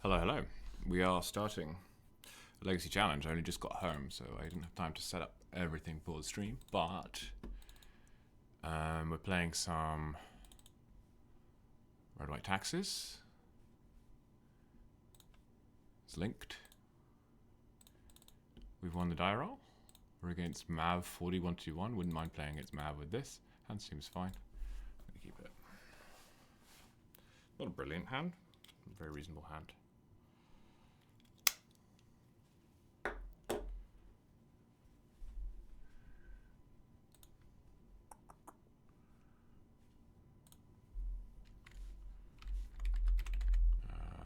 Hello, hello. We are starting a Legacy Challenge. I only just got home, so I didn't have time to set up everything for the stream, but we're playing some Red White Taxes. It's linked. We've won the die roll. We're against Mav 4121. Wouldn't mind playing against Mav with this. Hand seems fine. I'm gonna keep it. Not a brilliant hand. A very reasonable hand.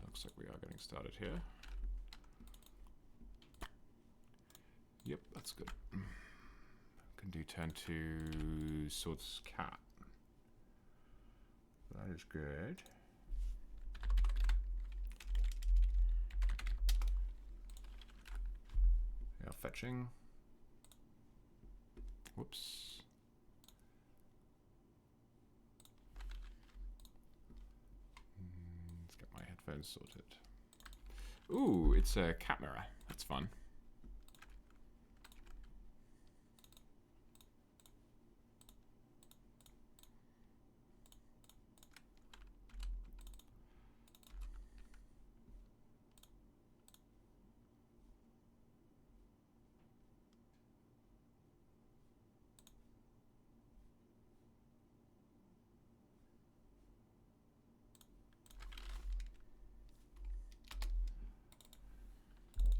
Looks like we are getting started here. Yep, that's good. Can do turn 2 Swords Cat. That is good. Yeah, fetching. Whoops. Let's get my headphones sorted. Ooh, it's a cat mirror. That's fun.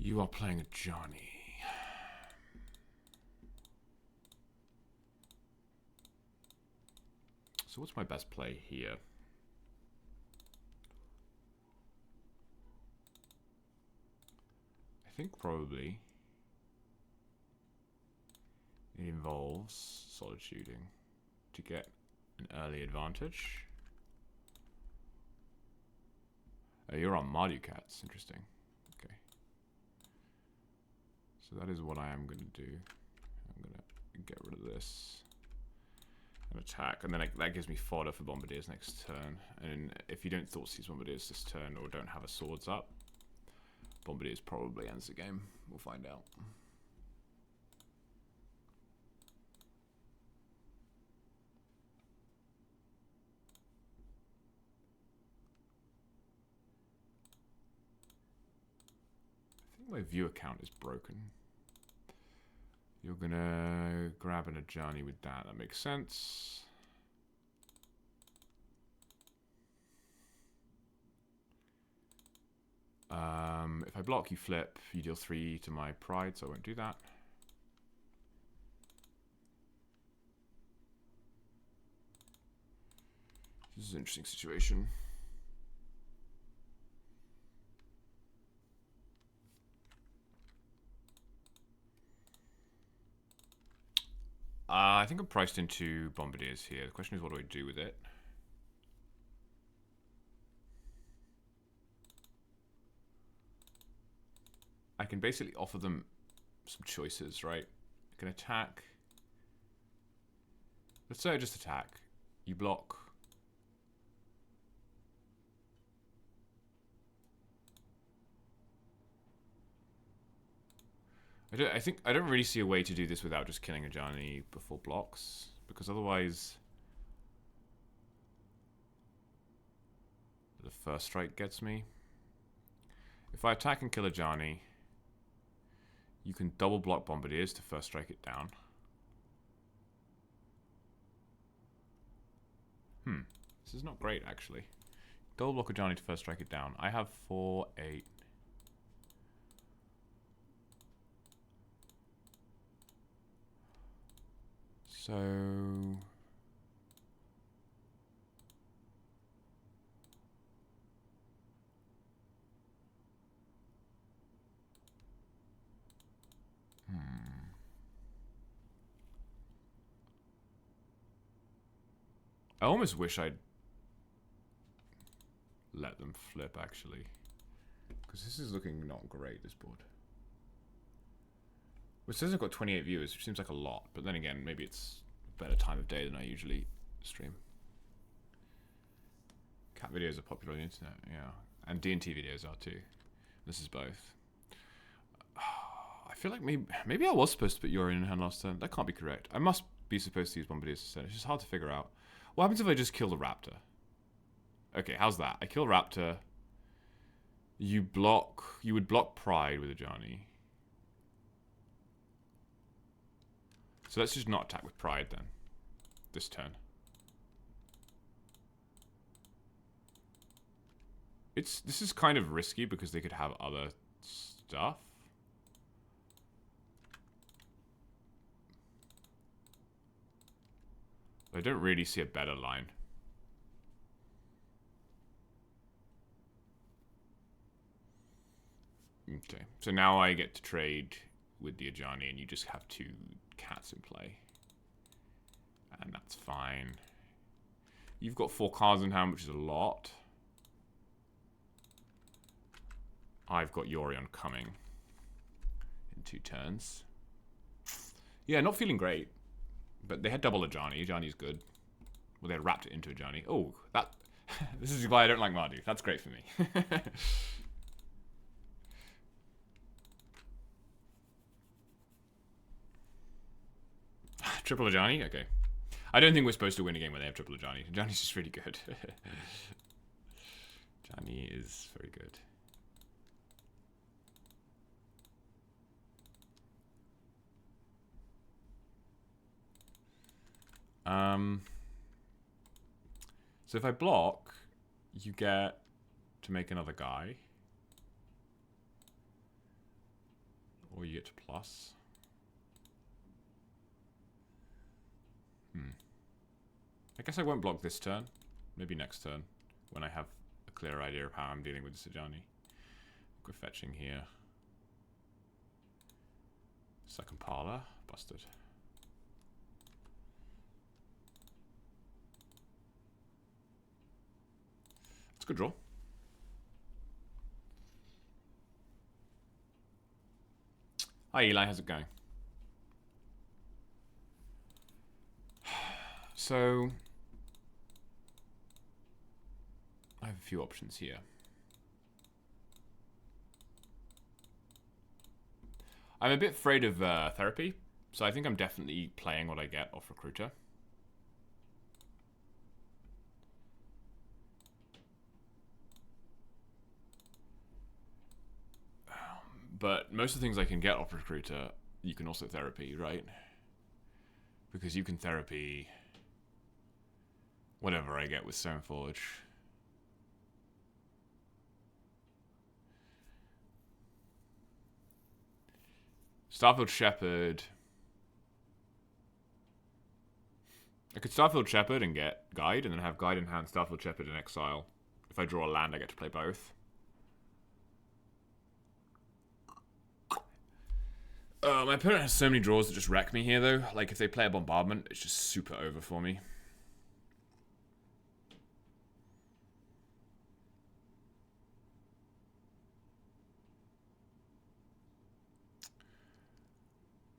You are playing a Johnny. So what's my best play here? I think probably it involves solid shooting to get an early advantage. Oh, you're on Mardu Cats. Interesting. Okay. So that is what I am going to do. I'm going to get rid of this and attack, and then that gives me fodder for Bombardiers next turn. And if you don't Thoughtseize Bombardiers this turn or don't have a swords up, Bombardiers probably ends the game. We'll find out. I think my view account is broken. You're gonna grab an Ajani with that. That makes sense. If I block, you flip. You deal 3 to my pride, so I won't do that. This is an interesting situation. I think I'm priced into Bombardiers here. The question is, what do I do with it? I can basically offer them some choices, right? I can attack. Let's say I just attack. You block. I don't really see a way to do this without just killing a Ajani before blocks, because otherwise the first strike gets me. If I attack and kill a Ajani, you can double block Bombardiers to first strike it down. This is not great, actually. Double block a Ajani to first strike it down. I have 4, 8. So I almost wish I'd let them flip, actually, because this is looking not great, this board. Well, it says I've got 28 viewers, which seems like a lot, but then again, maybe it's a better time of day than I usually stream. Cat videos are popular on the internet, yeah. And D&T videos are too. This is both. I feel like maybe I was supposed to put Yori in hand last turn. That can't be correct. I must be supposed to use Bombardiers instead. It's just hard to figure out. What happens if I just kill the Raptor? Okay, how's that? I kill Raptor. You would block Pride with Ajani. So let's just not attack with Pride then. This turn. This is kind of risky because they could have other stuff. I don't really see a better line. Okay, so now I get to trade with the Ajani and you just have 2 cats in play. And that's fine. You've got 4 cards in hand, which is a lot. I've got Yorion coming in 2 turns. Yeah, not feeling great. But they had double Ajani. Ajani's good. Well, they had wrapped it into Ajani. Oh, that... this is why I don't like Mardu. That's great for me. Triple Ajani? Okay. I don't think we're supposed to win a game when they have triple Ajani. Ajani's just really good. Ajani is very good. So if I block, you get to make another guy. Or you get to plus. I guess I won't block this turn. Maybe next turn, when I have a clear idea of how I'm dealing with Ajani. Go fetching here. Second parlor. Busted. It's a good draw. Hi Eli, how's it going? So I have a few options here. I'm a bit afraid of therapy, so I think I'm definitely playing what I get off Recruiter. But most of the things I can get off Recruiter, you can also therapy, right? Because you can therapy whatever I get with Stoneforge. Starfield Shepherd. I could Starfield Shepherd and get Guide, and then have Guide in hand, Starfield Shepherd in exile. If I draw a land, I get to play both. My opponent has so many draws that just wreck me here, though. Like, if they play a Bombardment, it's just super over for me.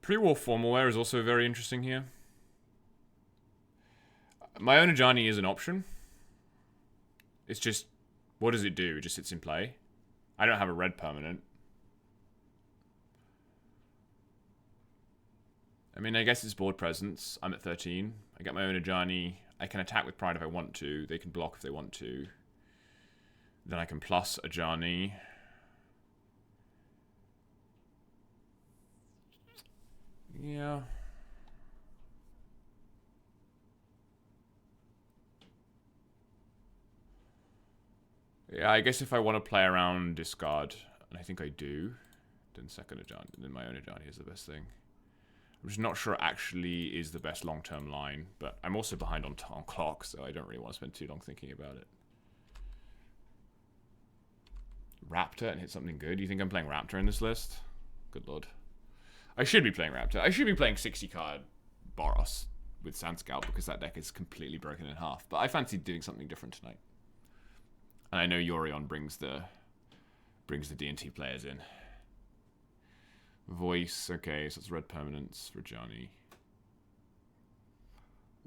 Pre-war formalware is also very interesting here. My own Ajani is an option. It's just, what does it do? It just sits in play. I don't have a red permanent. I mean, I guess it's board presence. I'm at 13. I get my own Ajani. I can attack with Pride if I want to. They can block if they want to. Then I can plus Ajani. Yeah. Yeah, I guess if I want to play around discard, and I think I do, then second Ajani, then my own Ajani is the best thing. I'm just not sure it actually is the best long-term line, but I'm also behind on clock, so I don't really want to spend too long thinking about it. Raptor and hit something good. You think I'm playing Raptor in this list? Good lord. I should be playing Raptor. I should be playing 60-card Boros with Sand Scout because that deck is completely broken in half. But I fancied doing something different tonight. And I know Yorion brings the D&T players in. Voice, okay, so it's red permanents for Johnny.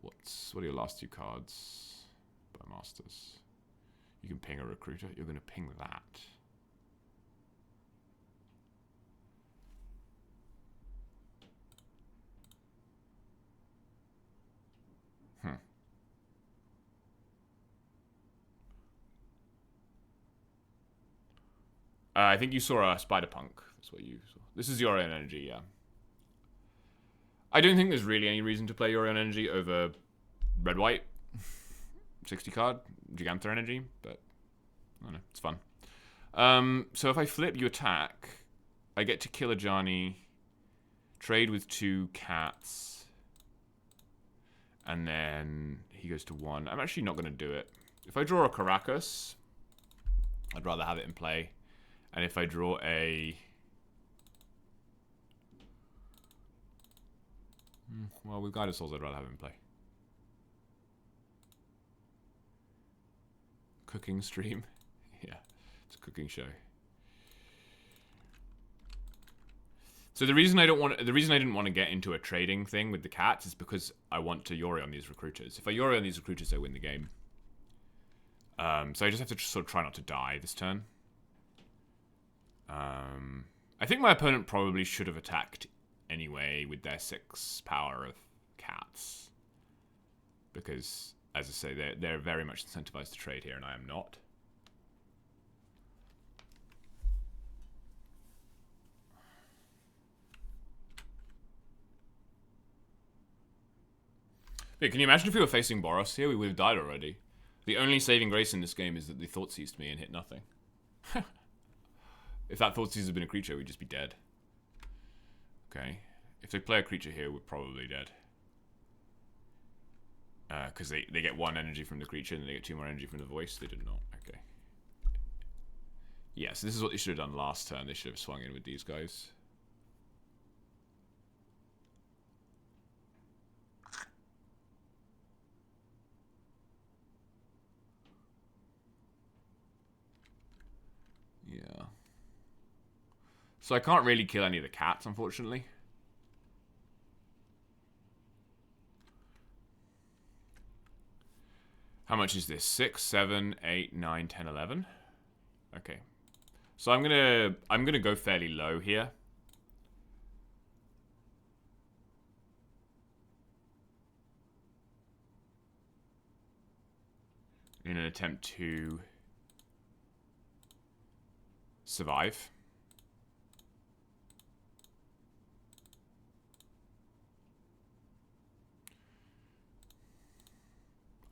What are your last 2 cards? By Masters. You can ping a recruiter. You're going to ping that. I think you saw a spider punk. That's what you saw. This is your own energy, yeah. I don't think there's really any reason to play your own energy over red-white. 60 card, Gigantha energy, but I don't know, it's fun. So if I flip, you attack. I get to kill a Johnny, trade with 2 cats, and then he goes to 1. I'm actually not going to do it. If I draw a Caracas, I'd rather have it in play. And if I draw a... Well, with Guided Souls, I'd rather have it in play. Cooking stream? Yeah, it's a cooking show. So the reason I didn't want to get into a trading thing with the cats is because I want to Yori on these recruiters. If I Yori on these recruiters, I win the game. So I just have to sort of try not to die this turn. I think my opponent probably should have attacked anyway with their 6 power of cats. Because, as I say, they're very much incentivized to trade here, and I am not. Wait, can you imagine if we were facing Boros here? We would have died already. The only saving grace in this game is that they thought seized me and hit nothing. If that thought seize had been a creature, we'd just be dead. Okay. If they play a creature here, we're probably dead. Because they get 1 energy from the creature and they get 2 more energy from the voice. They did not. Okay. Yeah, so this is what they should have done last turn. They should have swung in with these guys. Yeah. So I can't really kill any of the cats, unfortunately. How much is this? 6, 7, 8, 9, 10, 11? Okay. So I'm gonna go fairly low here. In an attempt to survive.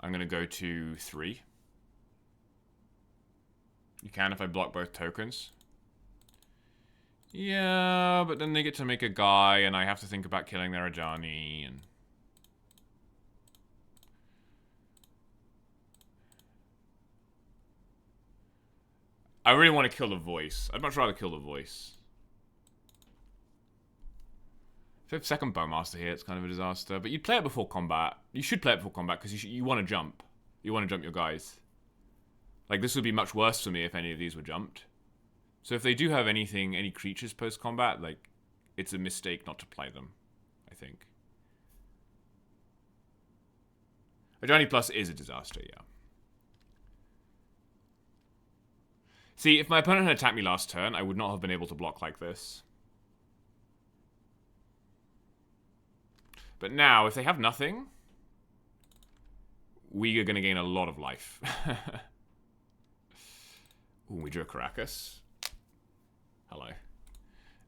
I'm going to go to 3. You can if I block both tokens. Yeah, but then they get to make a guy, and I have to think about killing their Ajani, and... I really want to kill the voice. I'd much rather kill the voice. If you have second Bowmaster here, it's kind of a disaster. But you'd play it before combat. You should play it before combat because you want to jump. You want to jump your guys. Like, this would be much worse for me if any of these were jumped. So if they do have anything, any creatures post-combat, like, it's a mistake not to play them, I think. Ajani Plus is a disaster, yeah. See, if my opponent had attacked me last turn, I would not have been able to block like this. But now, if they have nothing, we are going to gain a lot of life. Ooh, we drew a Caracas. Hello.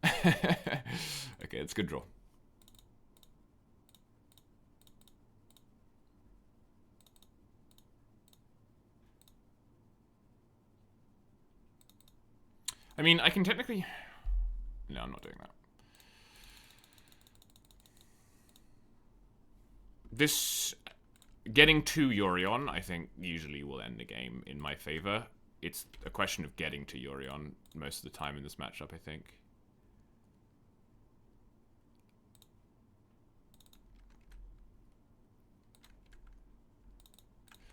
Okay, it's a good draw. I mean, I can technically... No, I'm not doing that. This... Getting to Yorion, I think, usually will end the game in my favor. It's a question of getting to Yorion most of the time in this matchup, I think.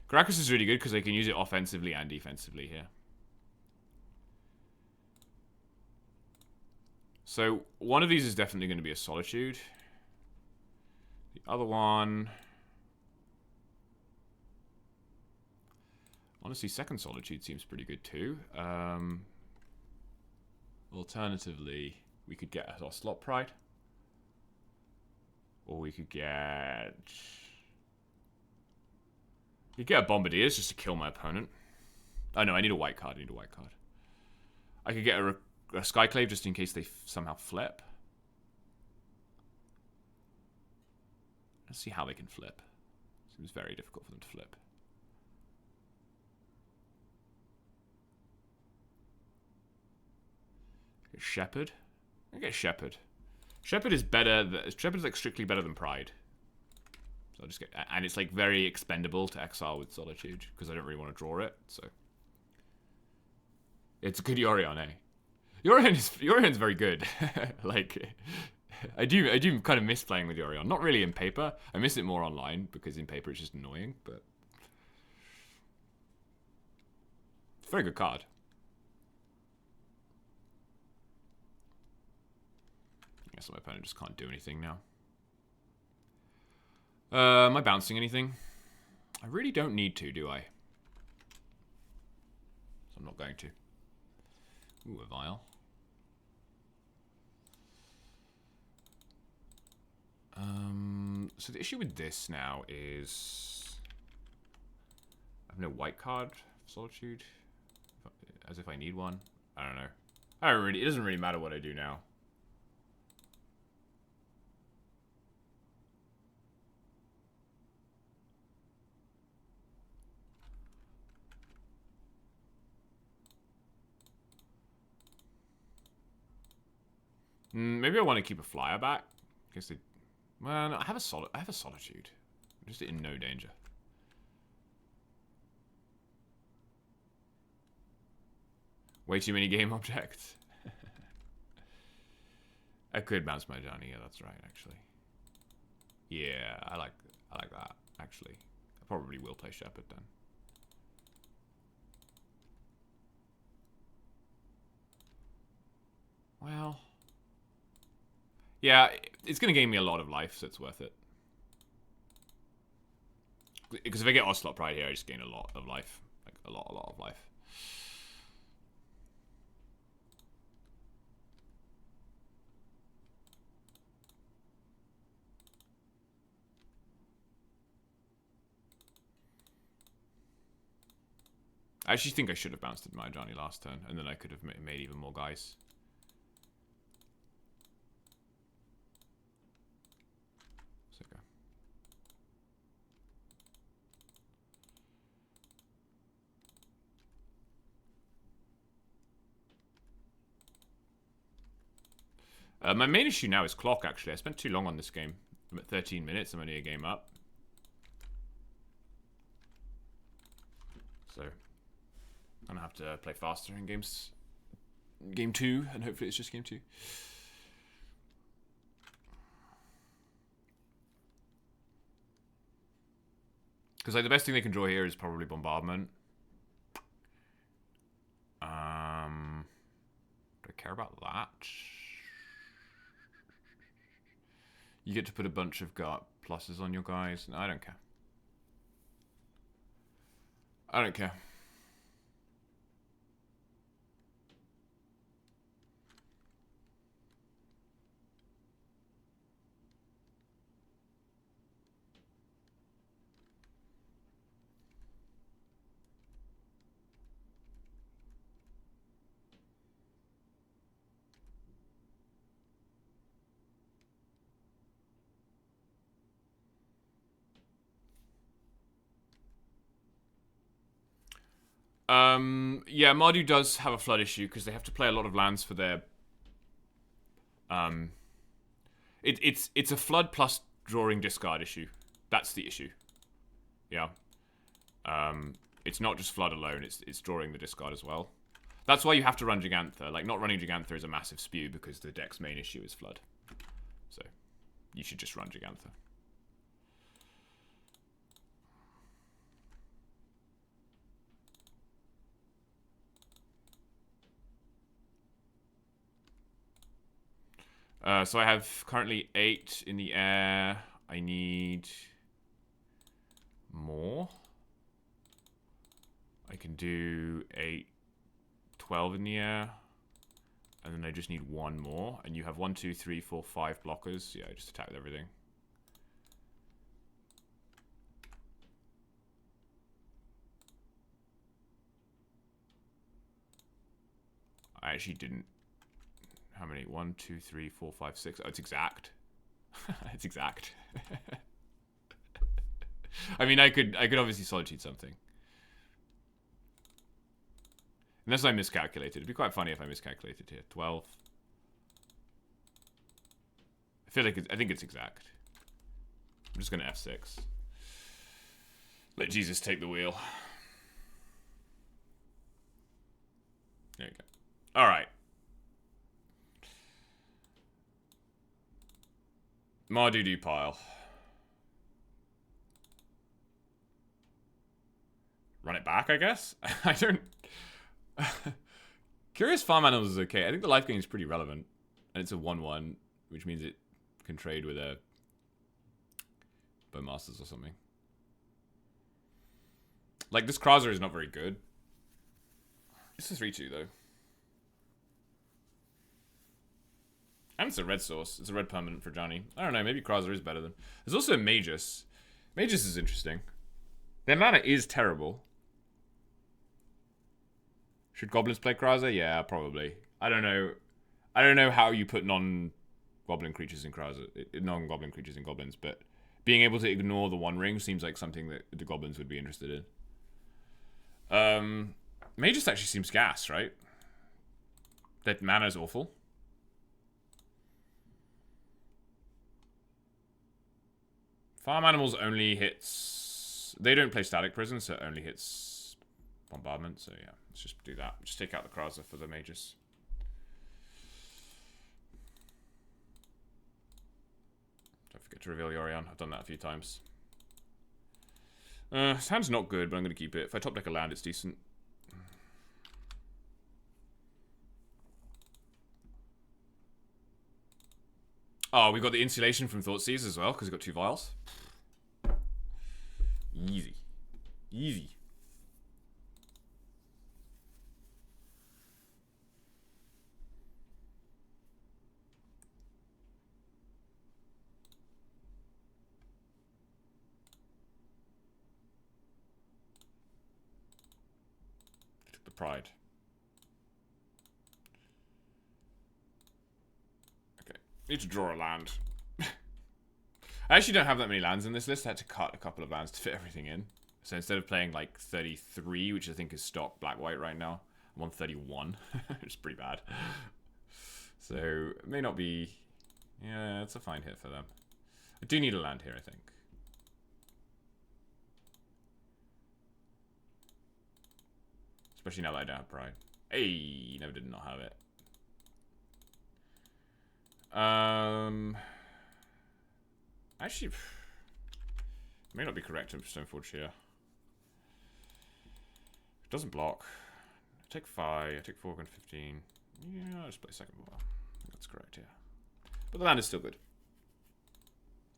Caracas is really good because they can use it offensively and defensively here. So, one of these is definitely going to be a Solitude. The other one... Honestly, second Solitude seems pretty good too. Alternatively, we could get our Slot Pride. Or we could get... You get a Bombardiers just to kill my opponent. Oh no, I need a white card. I could get a Skyclave just in case they somehow flip. Let's see how they can flip. Seems very difficult for them to flip. Get Shepherd. I get Shepherd. Shepherd is better. Shepherd's like strictly better than Pride. So I'll just get, and it's like very expendable to exile with Solitude because I don't really want to draw it. So it's a good Yorion, eh? Yorion's very good. Like I do kind of miss playing with Yorion. Not really in paper. I miss it more online because in paper it's just annoying. But it's a very good card. I guess my opponent just can't do anything now. Am I bouncing anything? I really don't need to, do I? So I'm not going to. Ooh, a vial. So the issue with this now is I have no white card for Solitude, as if I need one. I don't know. It doesn't really matter what I do now. Maybe I want to keep a flyer back. I guess they... Well, no, I have a Solitude. I'm just in no danger. Way too many game objects. I could bounce my Johnny. Yeah, that's right, actually. Yeah, I like that, actually. I probably will play Shepherd then. Well... Yeah, it's going to gain me a lot of life, so it's worth it. Because if I get Ocelot Pride here, I just gain a lot of life. Like, a lot of life. I actually think I should have bounced at my Johnny last turn, and then I could have made even more guys. My main issue now is clock, actually. I spent too long on this game. I'm at 13 minutes. I'm only a game up. So, I'm going to have to play faster in Game 2, and hopefully it's just Game 2. Because like, the best thing they can draw here is probably Bombardment. Do I care about that? You get to put a bunch of pluses on your guys. No, I don't care. I don't care. Yeah, Mardu does have a flood issue because they have to play a lot of lands for their... It's a flood plus drawing discard issue. That's the issue. Yeah. It's not just flood alone, it's drawing the discard as well. That's why you have to run Gigantha. Like, not running Gigantha is a massive spew because the deck's main issue is flood. So, you should just run Gigantha. So I have currently 8 in the air. I need more. I can do 8, 12 in the air. And then I just need one more. And you have 1, 2, 3, 4, 5 blockers. Yeah, just attack with everything. I actually didn't. How many? 1, 2, 3, 4, 5, 6. Oh, it's exact. It's exact. I mean, I could obviously solitude something. Unless I miscalculated. It'd be quite funny if I miscalculated here. 12. I feel like I think it's exact. I'm just going to F6. Let Jesus take the wheel. There you go. All right. Mardudu pile. Run it back, I guess? I don't... Curious Farm Animals is okay. I think the life gain is pretty relevant. And it's a 1-1, which means it can trade with a Bowmasters or something. Like, this Krauser is not very good. It's a 3-2, though. And it's a red source. It's a red permanent for Johnny. I don't know, maybe Krauser is better than... There's also a Magus. Magus is interesting. Their mana is terrible. Should Goblins play Krauser? Yeah, probably. I don't know. I don't know how you put non-Goblin creatures in Krauser. Non-Goblin creatures in Goblins, but being able to ignore the One Ring seems like something that the Goblins would be interested in. Magus actually seems gas, right? That mana is awful. Farm Animals only hits... They don't play Static Prison, so it only hits Bombardment. So yeah, let's just do that. Just take out the Krauser for the Magus. Don't forget to reveal Yorion. I've done that a few times. This hand's not good, but I'm going to keep it. If I top deck a land, it's decent. Oh, we got the insulation from Thoughtseize as well, because we've got 2 vials. Easy. Easy. Took the pride. Okay. Need to draw a land. I actually don't have that many lands in this list. I had to cut a couple of lands to fit everything in. So instead of playing like 33, which I think is stock black-white right now, I'm on 31. It's pretty bad. So it may not be... Yeah, it's a fine hit for them. I do need a land here, I think. Especially now that I don't have pride. Hey, never did not have it. Actually, it may not be correct of Stoneforge here. It doesn't block. I take 5, I take 4, and 15. Yeah, I'll just play second ball. That's correct, yeah. But the land is still good.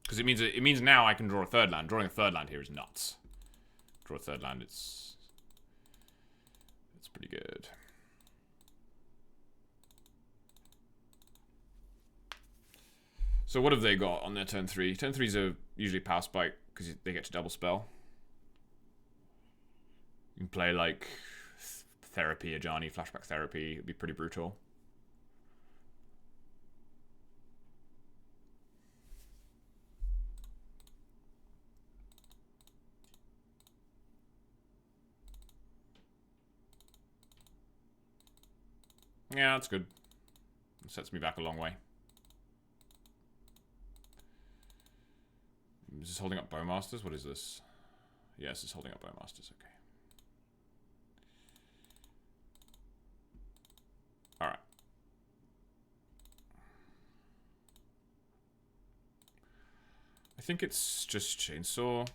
Because it means now I can draw a third land. Drawing a third land here is nuts. Draw a third land, it's pretty good. So what have they got on their turn 3? Turn 3s are usually Power Spike because they get to double spell. You can play like Therapy, Ajani, Flashback Therapy. It'd be pretty brutal. Yeah, that's good. It sets me back a long way. Is this holding up Bowmasters? What is this? Yes, it's holding up Bowmasters. Okay. Alright. I think it's just Chainsaw.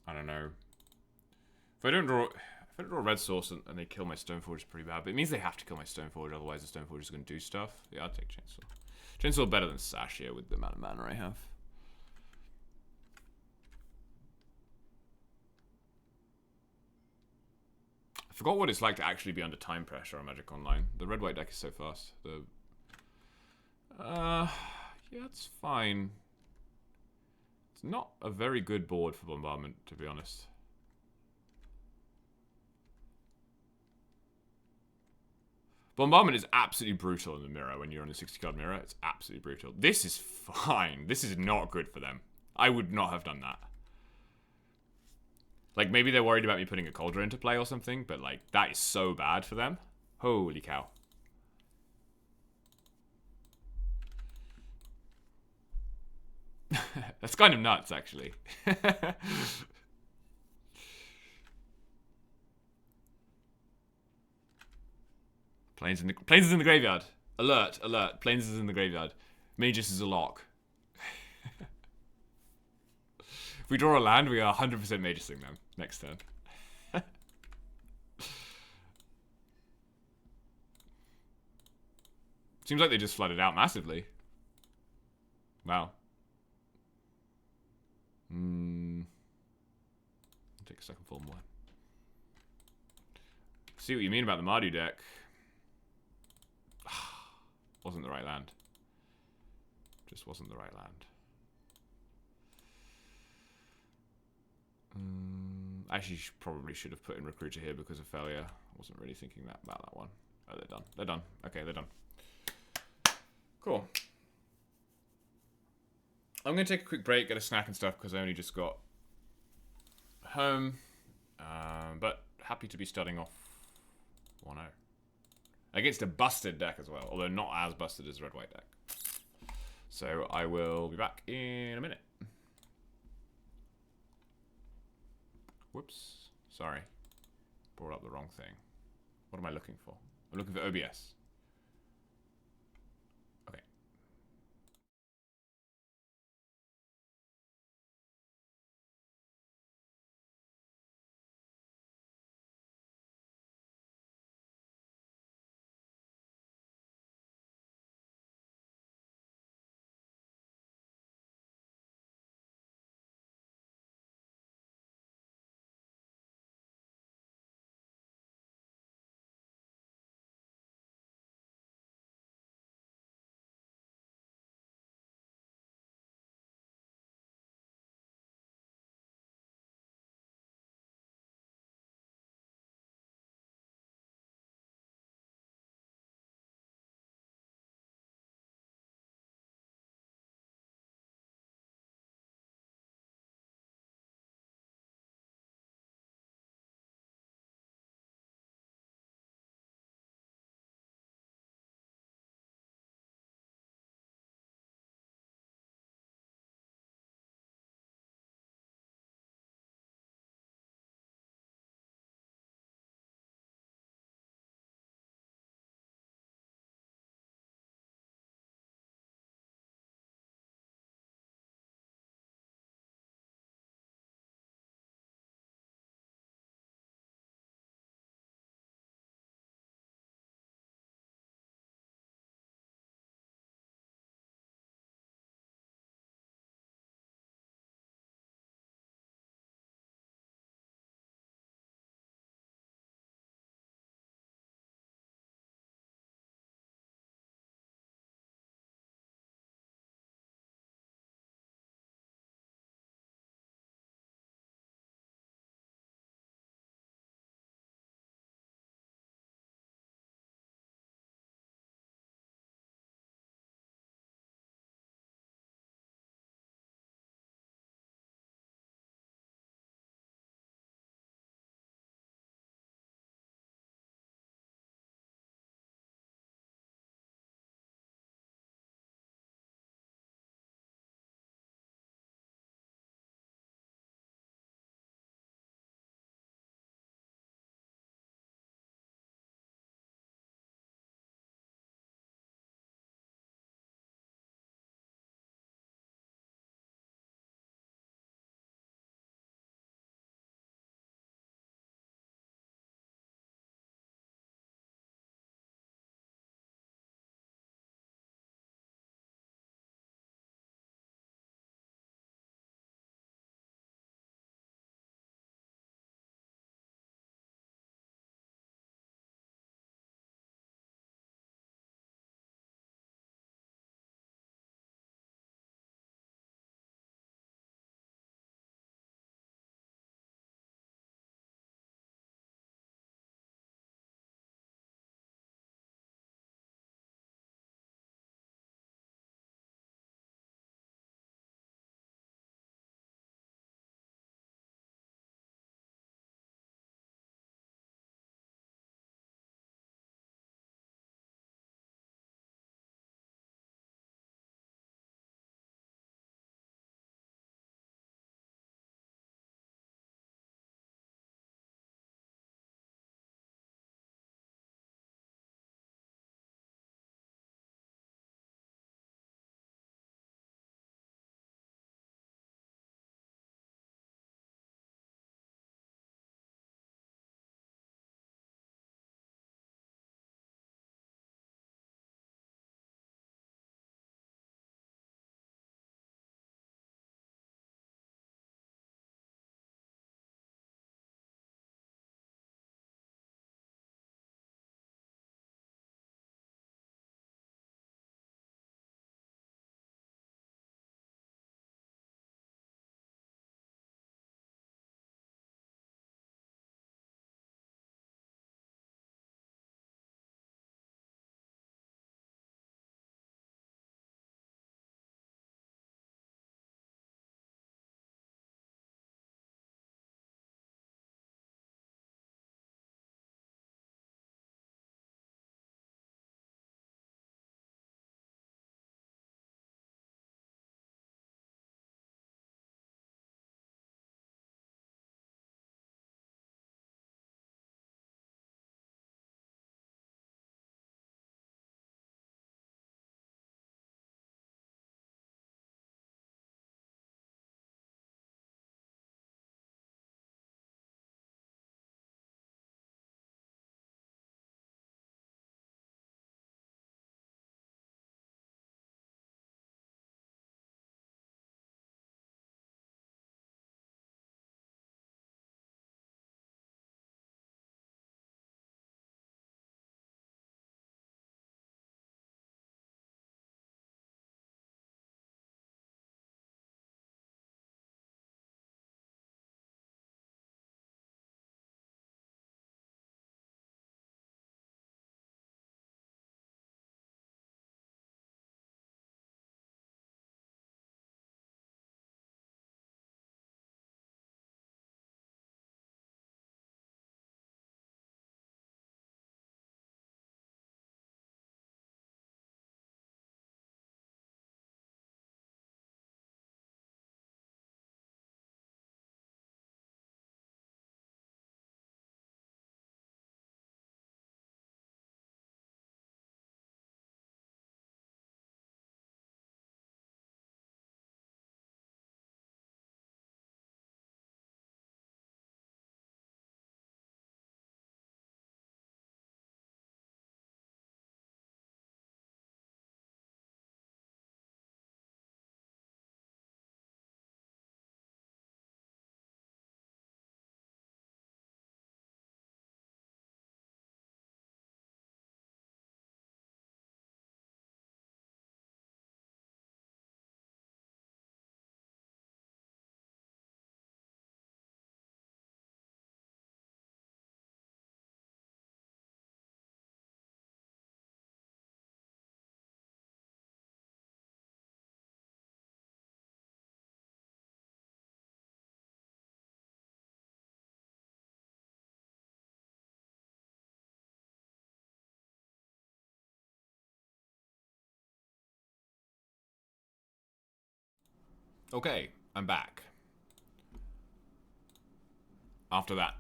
I don't know. If I don't draw Red Source and they kill my Stoneforge, it's pretty bad. But it means they have to kill my Stoneforge, otherwise the Stoneforge is going to do stuff. Yeah, I'll take Chainsaw. Chainsaw better than Sash here with the amount of mana I have. forgot what it's like to actually be under time pressure on Magic Online. The red-white deck is so fast. Yeah, it's fine. It's not a very good board for Bombardment, to be honest. Bombardment is absolutely brutal in the mirror when you're on a 60-card mirror. It's absolutely brutal. This is fine. This is not good for them. I would not have done that. Like, maybe they're worried about me putting a Cauldron into play or something, but, like, that is so bad for them. Holy cow. That's kind of nuts, actually. Plains is in the graveyard. Alert, alert. Plains is in the graveyard. Magus is a lock. If we draw a land, we are 100% Magusing them next turn. Seems like they just flooded out massively. Wow. Take a second full more. See what you mean about the Mardu deck. Wasn't the right land. Just wasn't the right land. Actually, probably should have put in Recruiter here because of failure. I wasn't really thinking that about that one. Oh, they're done. They're done. Okay, they're done. Cool. I'm going to take a quick break, get a snack and stuff, because I only just got home. But happy to be starting off 1-0. Against a busted deck as well, although not as busted as red-white deck. So I will be back in a minute. Whoops. Sorry. Brought up the wrong thing. What am I looking for? I'm looking for OBS. Okay, I'm back. After that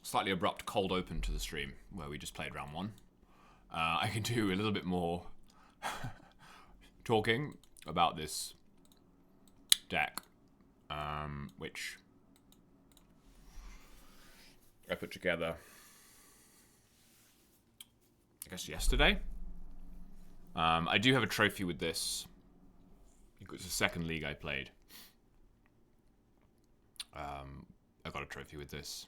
slightly abrupt cold open to the stream, where we just played round 1, I can do a little bit more talking about this deck, which I put together, I guess, yesterday. I do have a trophy with this. It was the second league I played. I got a trophy with this.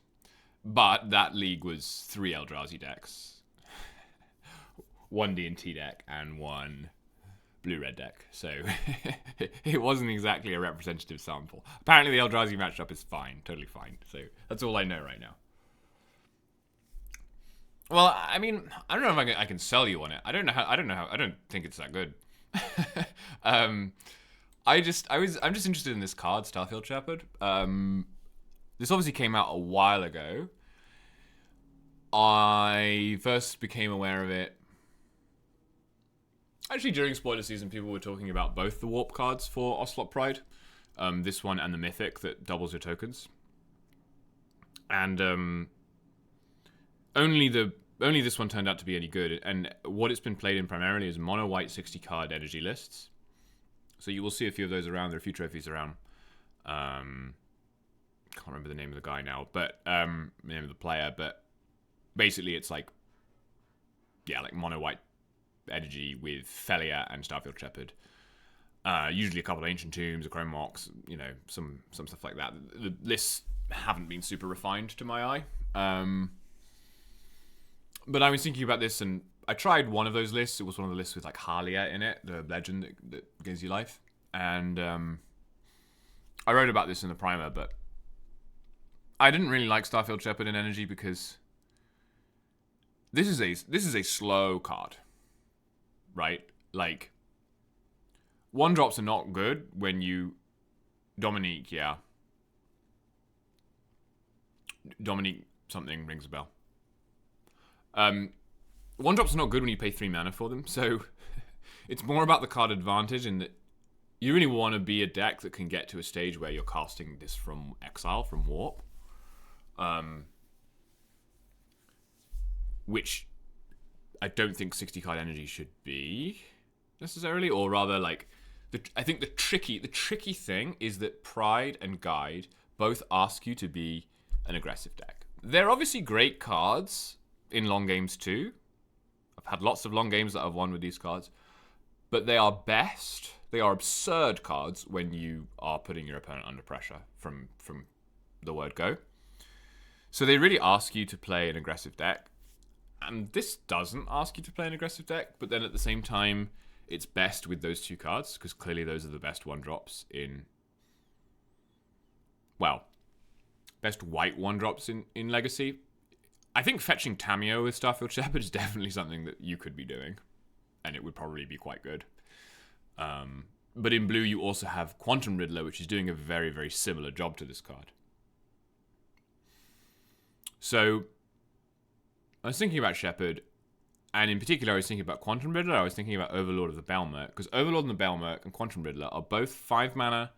But that league was 3 Eldrazi decks. 1 D&T deck and 1 blue-red deck. So it wasn't exactly a representative sample. Apparently the Eldrazi matchup is fine. Totally fine. So that's all I know right now. Well, I mean, I don't know if I can sell you on it. I don't think it's that good. I'm just interested in this card, Starfield Shepherd. This obviously came out a while ago. I first became aware of it. Actually, during spoiler season, people were talking about both the warp cards for Ocelot Pride. This one and the Mythic that doubles your tokens. And only this one turned out to be any good. And what it's been played in primarily is mono white 60 card energy lists. So you will see a few of those around. There are a few trophies around. Can't remember the name of the guy now, but the name of the player. But basically, it's like mono white energy with Felia and Starfield Shepherd. Usually a couple of Ancient Tombs, a Chrome Mox, some stuff like that. The lists haven't been super refined to my eye. But I was thinking about this, and I tried one of those lists. It was one of the lists with like Halia in it, the legend that gives you life. And I wrote about this in the primer, but I didn't really like Starfield Shepherd in energy because this is a slow card, right? Like 1-drops are not good when you Dominique something rings a bell. 1-drops are not good when you pay 3 mana for them, so it's more about the card advantage in that you really want to be a deck that can get to a stage where you're casting this from exile, from warp. Which I don't think 60 card energy should be necessarily, or rather, like, I think the tricky thing is that Pride and Guide both ask you to be an aggressive deck. They're obviously great cards in long games too. I've had lots of long games that I've won with these cards, but they are absurd cards when you are putting your opponent under pressure from the word go. So they really ask you to play an aggressive deck, and this doesn't ask you to play an aggressive deck, but then at the same time it's best with those 2 cards because clearly those are the best 1-drops in, well, best white 1-drops in Legacy. I think fetching Tamiyo with Starfield Shepherd is definitely something that you could be doing, and it would probably be quite good. But in blue, you also have Quantum Riddler, which is doing a very, very similar job to this card. So I was thinking about Shepherd, and in particular, I was thinking about Quantum Riddler. I was thinking about Overlord of the Belmerk, because Overlord and the Belmerk and Quantum Riddler are both 5-mana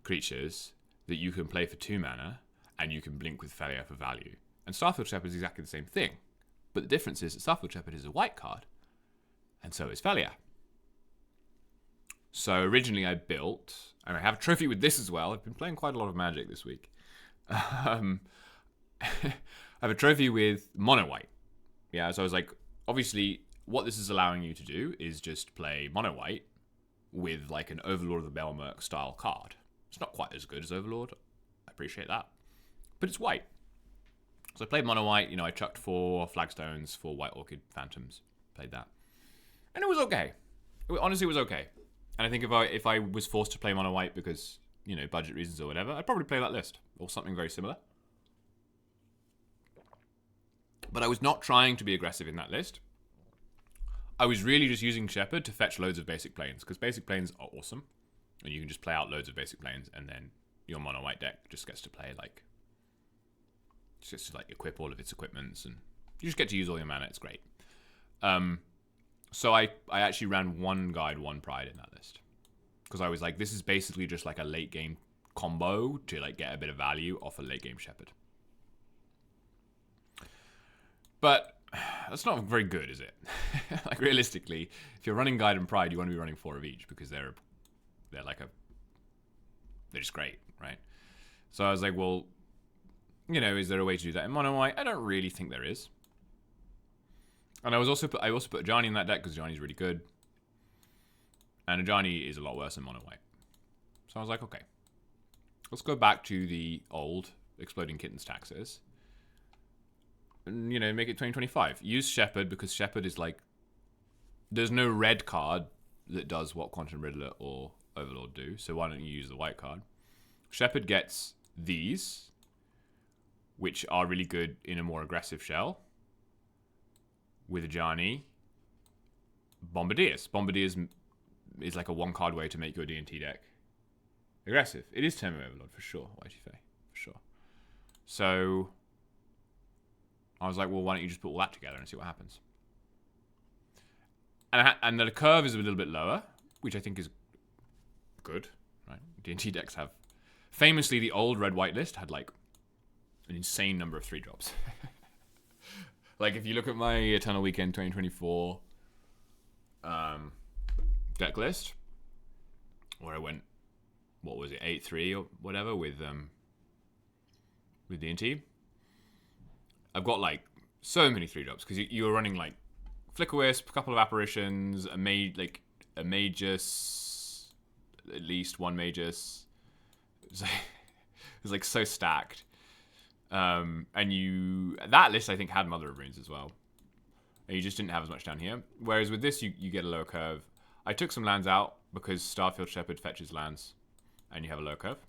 creatures that you can play for 2 mana, and you can blink with Felia for value. And Starfield Shepherd is exactly the same thing. But the difference is that Starfield Shepherd is a white card, and so is Felia. So originally I built, and I have a trophy with this as well. I've been playing quite a lot of Magic this week. I have a trophy with mono white. Yeah, so I was like, obviously, what this is allowing you to do is just play mono white with like an Overlord of the Belmerk style card. It's not quite as good as Overlord. I appreciate that. But it's white. So I played mono white. I chucked 4 flagstones, 4 white orchid phantoms. Played that. And it was okay. Honestly, it was okay. And I think if I was forced to play mono white because, budget reasons or whatever, I'd probably play that list or something very similar. But I was not trying to be aggressive in that list. I was really just using Shepherd to fetch loads of basic planes, because basic planes are awesome. And you can just play out loads of basic planes, and then your mono white deck just gets to play equip all of its equipments, and you just get to use all your mana. It's great. So I actually ran 1 Guide, 1 Pride in that list. because I was like, this is basically just like a late game combo to like get a bit of value off a late game Shepherd. But that's not very good, is it? Like realistically, if you're running Guide and Pride, you want to be running 4 of each because they're just great, right? So I was like, well, you know, is there a way to do that in mono white? I don't really think there is. And I also put Ajani in that deck because Ajani's really good. And Ajani is a lot worse than mono white. So I was like, okay. Let's go back to the old Exploding Kittens taxes. And, you know, make it 2025. Use Shepherd because Shepherd is like... There's no red card that does what Quantum Riddler or Overlord do. So why don't you use the white card? Shepherd gets these, which are really good in a more aggressive shell. With Ajani, Bombardiers. Bombardiers is like a 1-card way to make your D&T deck aggressive. It is Termo Overlord for sure. YG Faye, for sure. So I was like, well, why don't you just put all that together and see what happens? And the curve is a little bit lower, which I think is good. Right? D&T decks have... Famously, the old red-white list had like an insane number of 3-drops. Like, if you look at my Eternal Weekend 2024 deck list, where I went, what was it, 8-3 or whatever with D&T, I've got, like, so many 3-drops, because you were running, like, Flicker Wisp, a couple of Apparitions, a Magus, at least one Magus. It was, like, so stacked. And that list I think had Mother of Runes as well. And you just didn't have as much down here. Whereas with this, you get a lower curve. I took some lands out because Starfield Shepherd fetches lands and you have a low curve.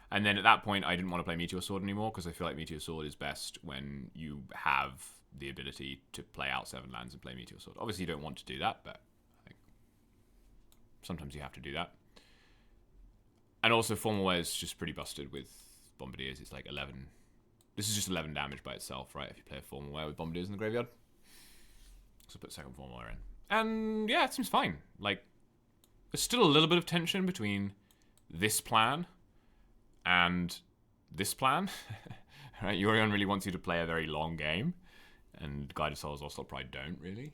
And then at that point, I didn't want to play Meteor Sword anymore because I feel like Meteor Sword is best when you have the ability to play out 7 lands and play Meteor Sword. Obviously, you don't want to do that, but like, sometimes you have to do that. And also, Formal Wear is just pretty busted with Bombardiers. It's like 11... This is just 11 damage by itself, right? If you play a Formal Wear with Bombardiers in the graveyard. So put second Formal Wear in. And yeah, it seems fine. Like, there's still a little bit of tension between this plan and this plan. Right? Yorion really wants you to play a very long game. And Guided Souls also probably don't, really.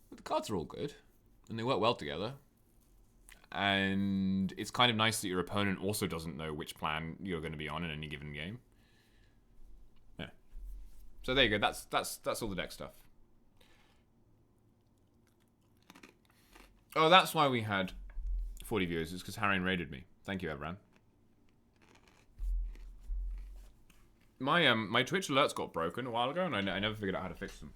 But the cards are all good. And they work well together. And it's kind of nice that your opponent also doesn't know which plan you're going to be on in any given game. So there you go. That's all the deck stuff. Oh, that's why we had 40 viewers. It's because Harrion raided me. Thank you, Evran. My Twitch alerts got broken a while ago, and I never figured out how to fix them.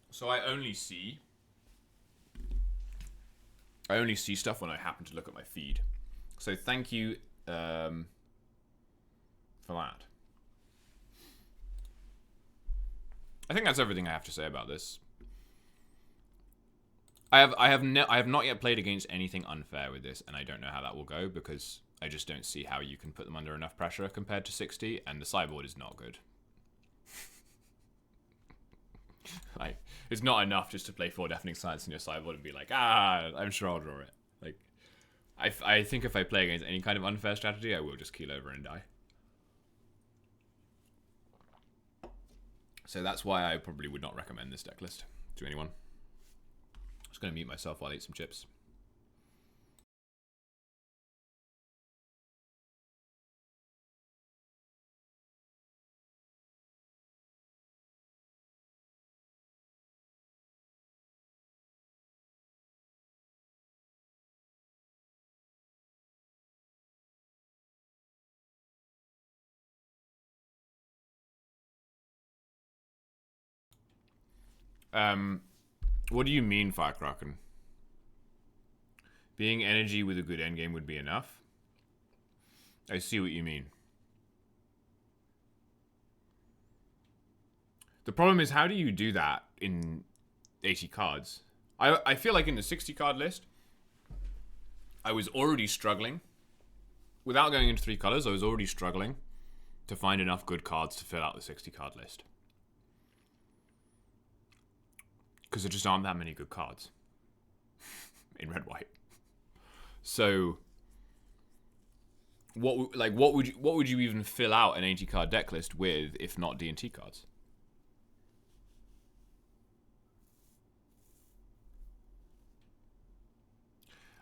So I only see stuff when I happen to look at my feed. So thank you for that. I think that's everything I have to say about this. I have not yet played against anything unfair with this, and I don't know how that will go because I just don't see how you can put them under enough pressure compared to 60, and the sideboard is not good. Like, it's not enough just to play 4 Deafening Silence in your sideboard and be like, I'm sure I'll draw it. Like, I think if I play against any kind of unfair strategy, I will just keel over and die. So that's why I probably would not recommend this deck list to anyone. I'm just going to mute myself while I eat some chips. What do you mean, Firekraken? Being energy with a good endgame would be enough? I see what you mean. The problem is, how do you do that in 80 cards? I feel like in the 60 card list, I was already struggling. Without going into 3 colors, I was already struggling to find enough good cards to fill out the 60 card list. Because there just aren't that many good cards in red white. So what would you even fill out an 80 card deck list with if not D&T cards?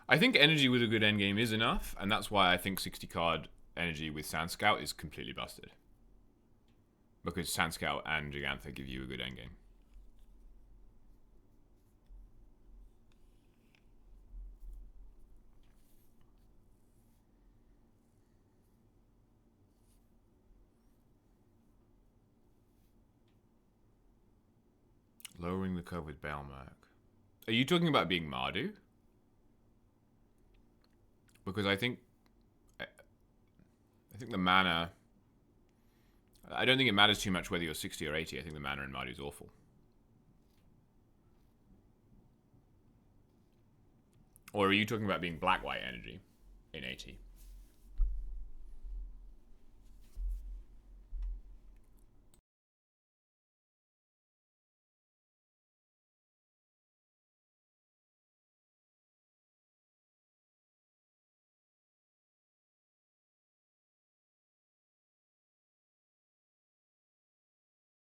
I think energy with a good endgame is enough, and that's why I think 60 card energy with Sand Scout is completely busted. Because Sand Scout and Gigantha give you a good endgame. Lowering the curve with Belmerk. Are you talking about being Mardu? Because I think the mana. I don't think it matters too much whether you're 60 or 80. I think the mana in Mardu is awful. Or are you talking about being black-white energy in 80?